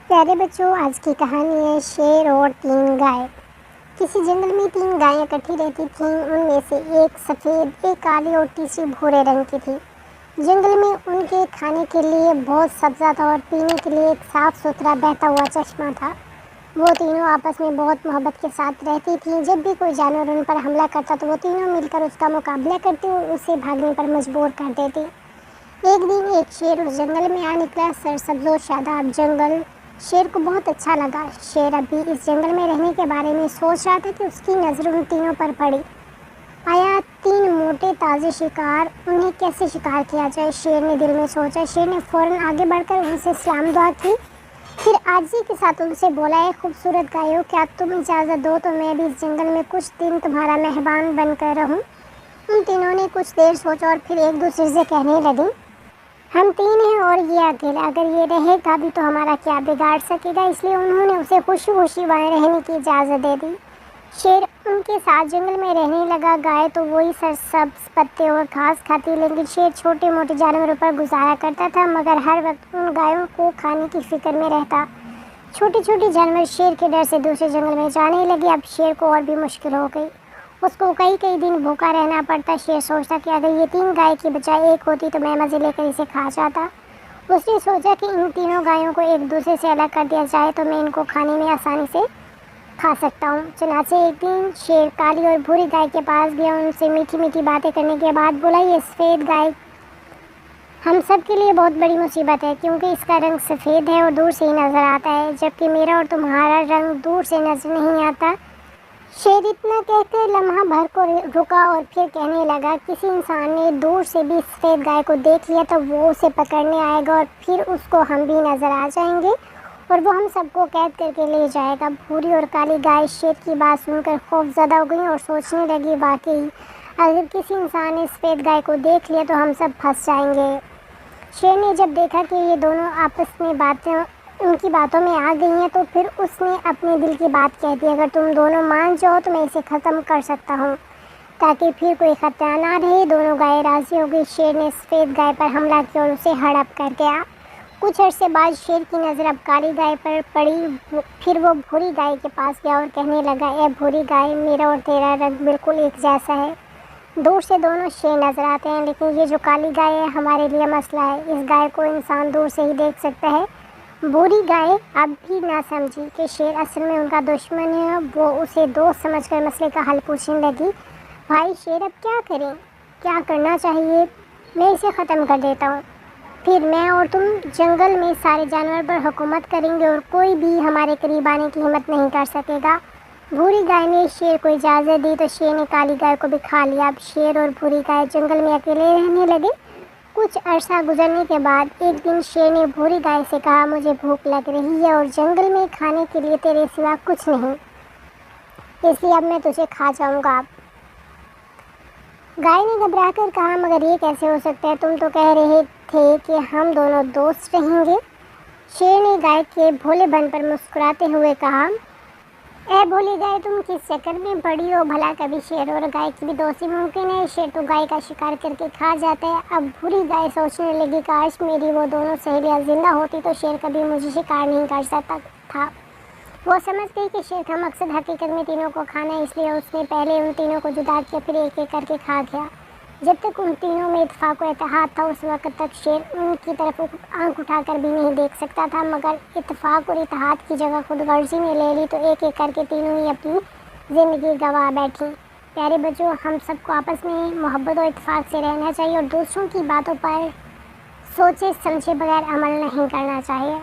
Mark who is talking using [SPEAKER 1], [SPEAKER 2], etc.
[SPEAKER 1] پیارے بچوں، آج کی کہانی ہے شیر اور 3 گائے۔ کسی جنگل میں 3 گائیں اکٹھی رہتی تھیں۔ ان میں سے ایک سفید، ایک کالی اور تیسری بھورے رنگ کی تھی۔ جنگل میں ان کے کھانے کے لیے بہت سبزہ تھا اور پینے کے لیے ایک صاف ستھرا بہتا ہوا چشمہ تھا۔ وہ تینوں آپس میں بہت محبت کے ساتھ رہتی تھیں۔ جب بھی کوئی جانور ان پر حملہ کرتا تو وہ تینوں مل کر اس کا مقابلہ کرتی اور اسے بھاگنے پر مجبور کر دیتی۔ ایک دن ایک شیر اس جنگل میں آ نکلا۔ سرسبز و شاداب جنگل شیر کو بہت اچھا لگا۔ شیر اب بھی اس جنگل میں رہنے کے بارے میں سوچ رہا تھا کہ اس کی نظر ان تینوں پر پڑی۔ آیا 3 موٹے تازے شکار، انہیں کیسے شکار کیا جائے؟ شیر نے دل میں سوچا۔ شیر نے فوراً آگے بڑھ کر ان سے سلام دعا کی، پھر عاجزی کے ساتھ ان سے بولا، اے خوبصورت گایوں، کیا تم اجازت دو تو میں بھی اس جنگل میں کچھ دن تمہارا مہمان بن کر رہوں؟ ان تینوں نے کچھ دیر سوچا اور پھر ایک دوسرے سے کہنے لگے، ہم 3 ہیں اور یہ اکیلا، اگر یہ رہے گا بھی تو ہمارا کیا بگاڑ سکے گا؟ اس لیے انہوں نے اسے خوشی خوشی وہاں رہنے کی اجازت دے دی۔ شیر ان کے ساتھ جنگل میں رہنے لگا۔ گائے تو وہی سرسبز پتے اور گھاس کھاتی، لیکن شیر چھوٹے موٹے جانوروں پر گزارا کرتا تھا، مگر ہر وقت ان گایوں کو کھانے کی فکر میں رہتا۔ چھوٹے چھوٹے جانور شیر کے ڈر سے دوسرے جنگل میں جانے لگے۔ اب شیر کو اور بھی مشکل ہو گئی، اس کو کئی دن بھوکا رہنا پڑتا۔ شیر سوچتا کہ اگر یہ 3 گائے کی بجائے ایک ہوتی تو میں مزے لے کر اسے کھا جاتا۔ اس نے سوچا کہ ان تینوں گایوں کو ایک دوسرے سے الگ کر دیا جائے تو میں ان کو کھانے میں آسانی سے کھا سکتا ہوں۔ چنانچہ ایک دن شیر کالی اور بھوری گائے کے پاس گیا۔ ان سے میٹھی میٹھی باتیں کرنے کے بعد بولا، یہ سفید گائے ہم سب کے لیے بہت بڑی مصیبت ہے، کیونکہ اس کا رنگ سفید ہے اور دور سے ہی نظر آتا ہے، جبکہ میرا اور تمہارا رنگ دور سے نظر نہیں آتا۔ شیر اتنا کہہ کر لمحہ بھر کو رکا اور پھر کہنے لگا، کسی انسان نے دور سے بھی سفید گائے کو دیکھ لیا تو وہ اسے پکڑنے آئے گا اور پھر اس کو ہم بھی نظر آ جائیں گے اور وہ ہم سب کو قید کر کے لے جائے گا۔ بھوری اور کالی گائے شیر کی بات سن کر خوف زدہ ہو گئی اور سوچنے لگی، واقعی اگر کسی انسان نے سفید گائے کو دیکھ لیا تو ہم سب پھنس جائیں گے۔ شیر نے جب دیکھا کہ یہ دونوں آپس میں ان کی باتوں میں آ گئی ہیں تو پھر اس نے اپنے دل کی بات کہہ دی، اگر تم دونوں مان جاؤ تو میں اسے ختم کر سکتا ہوں تاکہ پھر کوئی خطرہ نہ رہے۔ دونوں گائیں راضی ہو گئی۔ شیر نے سفید گائے پر حملہ کیا اور اسے ہڑپ کر گیا۔ کچھ عرصے بعد شیر کی نظر اب کالی گائے پر پڑی، پھر وہ بھوری گائے کے پاس گیا اور کہنے لگا، اے بھوری گائے، میرا اور تیرا رنگ بالکل ایک جیسا ہے، دور سے دونوں شیر نظر آتے ہیں، لیکن یہ جو کالی گائے ہے ہمارے لیے مسئلہ ہے، اس گائے کو انسان دور سے ہی دیکھ سکتا ہے۔ بھوری گائے اب بھی نہ سمجھی کہ شیر اصل میں ان کا دشمن ہے۔ وہ اسے دوست سمجھ کر مسئلے کا حل پوچھنے لگی، بھائی شیر، اب کیا کریں؟ کیا کرنا چاہیے؟ میں اسے ختم کر دیتا ہوں، پھر میں اور تم جنگل میں سارے جانور پر حکومت کریں گے اور کوئی بھی ہمارے قریب آنے کی ہمت نہیں کر سکے گا۔ بھوری گائے نے شیر کو اجازت دی تو شیر نے کالی گائے کو بھی کھا لیا۔ اب شیر اور بھوری گائے جنگل میں اکیلے رہنے لگے۔ کچھ عرصہ گزرنے کے بعد ایک دن شیر نے بھوری گائے سے کہا، مجھے بھوک لگ رہی ہے اور جنگل میں کھانے کے لیے تیرے سوا کچھ نہیں، اس لیے اب میں تجھے کھا جاؤں گا۔ گائے نے گھبرا کر کہا، مگر یہ کیسے ہو سکتا ہے؟ تم تو کہہ رہے تھے کہ ہم دونوں دوست رہیں گے۔ شیر نے گائے کے بھولے پن پر مسکراتے ہوئے کہا، اے بھولی گائے، تم کس چکر میں پڑی ہو؟ بھلا کبھی شیر اور گائے کی بھی دوستی ممکن ہے؟ شیر تو گائے کا شکار کر کے کھا جاتا ہے۔ اب بھوری گائے سوچنے لگی، کاش میری وہ دونوں سہیلیاں زندہ ہوتی تو شیر کبھی مجھے شکار نہیں کر سکتا تھا۔ وہ سمجھ گئی کہ شیر کا مقصد حقیقت میں تینوں کو کھانا ہے، اس لیے اس نے پہلے ان تینوں کو جدا کیا، پھر ایک ایک کر کے کھا گیا۔ جب تک ان تینوں میں اتفاق و اتحاد تھا اس وقت تک شیر ان کی طرف آنکھ اٹھا کر بھی نہیں دیکھ سکتا تھا، مگر اتفاق اور اتحاد کی جگہ خود غرضی نے لے لی تو ایک ایک کر کے تینوں ہی اپنی زندگی گنوا بیٹھی۔ پیارے بچوں، ہم سب کو آپس میں محبت و اتفاق سے رہنا چاہیے اور دوسروں کی باتوں پر سوچے سمجھے بغیر عمل نہیں کرنا چاہیے۔